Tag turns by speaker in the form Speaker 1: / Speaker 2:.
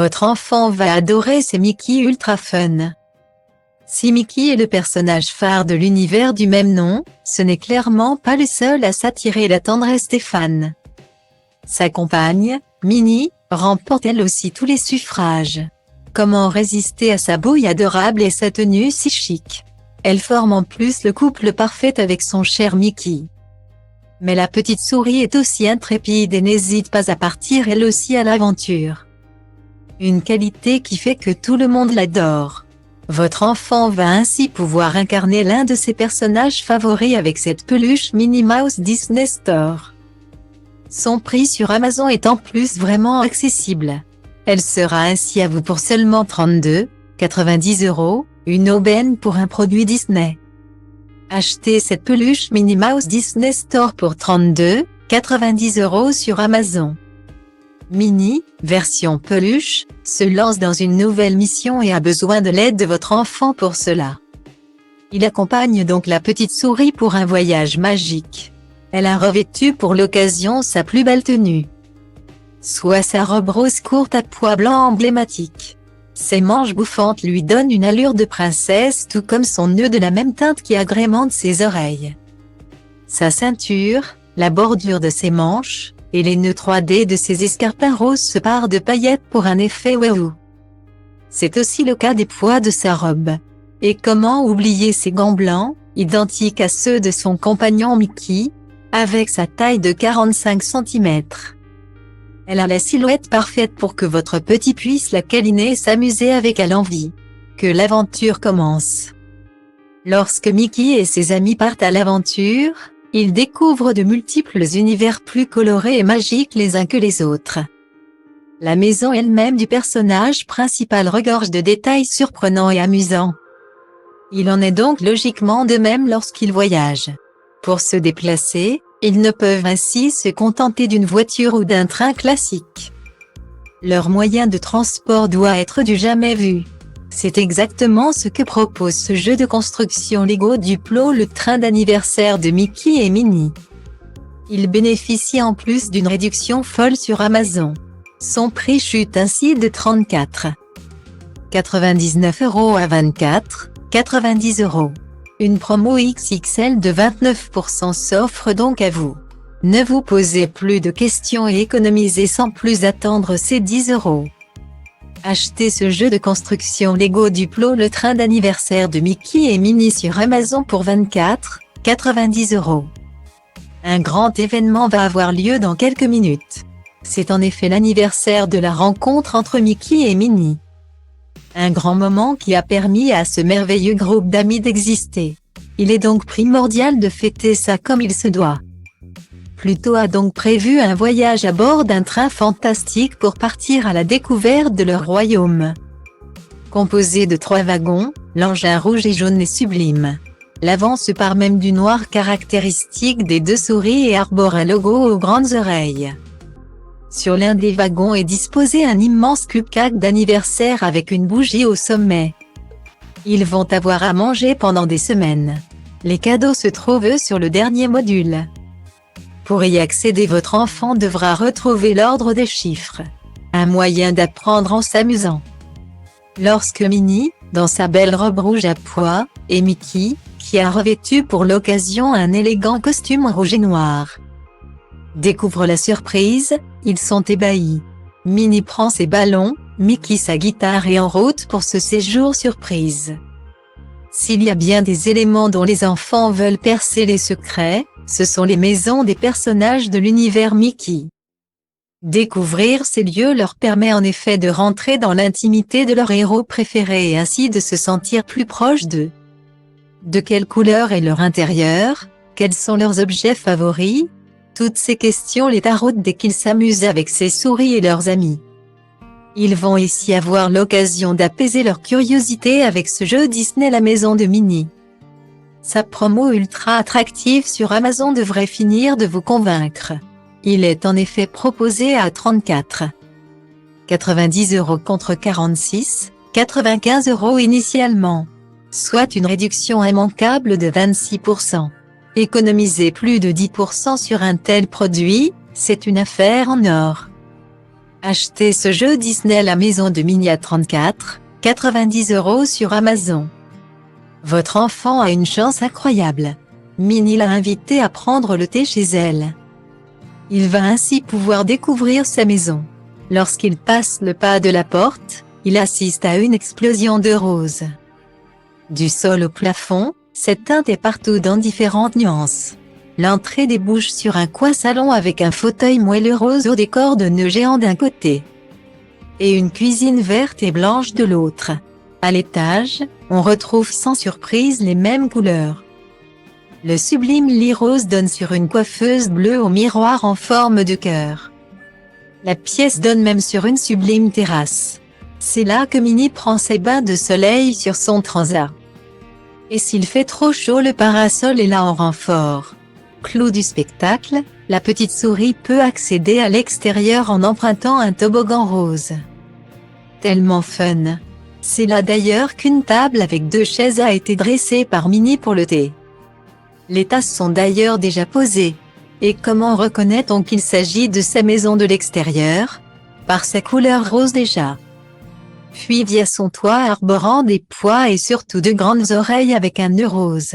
Speaker 1: Votre enfant va adorer ces Mickey Ultra Fun. Si Mickey est le personnage phare de l'univers du même nom, ce n'est clairement pas le seul à s'attirer la tendresse des fans. Sa compagne, Minnie, remporte elle aussi tous les suffrages. Comment résister à sa bouille adorable et sa tenue si chic? Elle forme en plus le couple parfait avec son cher Mickey. Mais la petite souris est aussi intrépide et n'hésite pas à partir elle aussi à l'aventure. Une qualité qui fait que tout le monde l'adore. Votre enfant va ainsi pouvoir incarner l'un de ses personnages favoris avec cette peluche Minnie Mouse Disney Store. Son prix sur Amazon est en plus vraiment accessible. Elle sera ainsi à vous pour seulement 32,90 €, une aubaine pour un produit Disney. Achetez cette peluche Minnie Mouse Disney Store pour 32,90 € sur Amazon. Minnie, version peluche, se lance dans une nouvelle mission et a besoin de l'aide de votre enfant pour cela. Il accompagne donc la petite souris pour un voyage magique. Elle a revêtu pour l'occasion sa plus belle tenue, soit sa robe rose courte à pois blancs emblématique. Ses manches bouffantes lui donnent une allure de princesse tout comme son nœud de la même teinte qui agrémente ses oreilles. Sa ceinture, la bordure de ses manches, et les nœuds 3D de ses escarpins roses se parent de paillettes pour un effet waouh. C'est aussi le cas des pois de sa robe. Et comment oublier ses gants blancs, identiques à ceux de son compagnon Mickey, avec sa taille de 45 cm. Elle a la silhouette parfaite pour que votre petit puisse la câliner et s'amuser avec à l'envie. Que l'aventure commence. Lorsque Mickey et ses amis partent à l'aventure, ils découvrent de multiples univers plus colorés et magiques les uns que les autres. La maison elle-même du personnage principal regorge de détails surprenants et amusants. Il en est donc logiquement de même lorsqu'ils voyagent. Pour se déplacer, ils ne peuvent ainsi se contenter d'une voiture ou d'un train classique. Leur moyen de transport doit être du jamais vu. C'est exactement ce que propose ce jeu de construction Lego Duplo, le train d'anniversaire de Mickey et Minnie. Il bénéficie en plus d'une réduction folle sur Amazon. Son prix chute ainsi de 34,99 € à 24,90 €. Une promo XXL de 29% s'offre donc à vous. Ne vous posez plus de questions et économisez sans plus attendre ces 10 €. Achetez ce jeu de construction Lego Duplo, le train d'anniversaire de Mickey et Minnie sur Amazon pour 24,90 €. Un grand événement va avoir lieu dans quelques minutes. C'est en effet l'anniversaire de la rencontre entre Mickey et Minnie. Un grand moment qui a permis à ce merveilleux groupe d'amis d'exister. Il est donc primordial de fêter ça comme il se doit. Pluto a donc prévu un voyage à bord d'un train fantastique pour partir à la découverte de leur royaume. Composé de 3 wagons, l'engin rouge et jaune est sublime. L'avant se pare même du noir caractéristique des 2 souris et arbore un logo aux grandes oreilles. Sur l'un des wagons est disposé un immense cupcake d'anniversaire avec une bougie au sommet. Ils vont avoir à manger pendant des semaines. Les cadeaux se trouvent sur le dernier module. Pour y accéder, votre enfant devra retrouver l'ordre des chiffres. Un moyen d'apprendre en s'amusant. Lorsque Minnie, dans sa belle robe rouge à pois, et Mickey, qui a revêtu pour l'occasion un élégant costume rouge et noir, découvrent la surprise, ils sont ébahis. Minnie prend ses ballons, Mickey sa guitare et en route pour ce séjour surprise. S'il y a bien des éléments dont les enfants veulent percer les secrets, ce sont les maisons des personnages de l'univers Mickey. Découvrir ces lieux leur permet en effet de rentrer dans l'intimité de leur héros préféré et ainsi de se sentir plus proche d'eux. De quelle couleur est leur intérieur? Quels sont leurs objets favoris? Toutes ces questions les taraudent dès qu'ils s'amusent avec ces souris et leurs amis. Ils vont ici avoir l'occasion d'apaiser leur curiosité avec ce jeu Disney La Maison de Minnie. Sa promo ultra attractive sur Amazon devrait finir de vous convaincre. Il est en effet proposé à 34,90 € contre 46,95 € initialement, soit une réduction immanquable de 26%. Économiser plus de 10% sur un tel produit, c'est une affaire en or. Achetez ce jeu Disney à la maison de Minnie à 34,90 € sur Amazon. Votre enfant a une chance incroyable. Minnie l'a invité à prendre le thé chez elle. Il va ainsi pouvoir découvrir sa maison. Lorsqu'il passe le pas de la porte, il assiste à une explosion de roses. Du sol au plafond, cette teinte est partout dans différentes nuances. L'entrée débouche sur un coin salon avec un fauteuil moelleux rose au décor de nœuds géants d'un côté et une cuisine verte et blanche de l'autre. À l'étage, on retrouve sans surprise les mêmes couleurs. Le sublime lit rose donne sur une coiffeuse bleue au miroir en forme de cœur. La pièce donne même sur une sublime terrasse. C'est là que Minnie prend ses bains de soleil sur son transat. Et s'il fait trop chaud, le parasol est là en renfort. Clou du spectacle, la petite souris peut accéder à l'extérieur en empruntant un toboggan rose. Tellement fun! C'est là d'ailleurs qu'une table avec 2 chaises a été dressée par Minnie pour le thé. Les tasses sont d'ailleurs déjà posées. Et comment reconnaît-on qu'il s'agit de sa maison de l'extérieur? Par sa couleur rose déjà. Puis via son toit arborant des pois et surtout de grandes oreilles avec un nœud rose.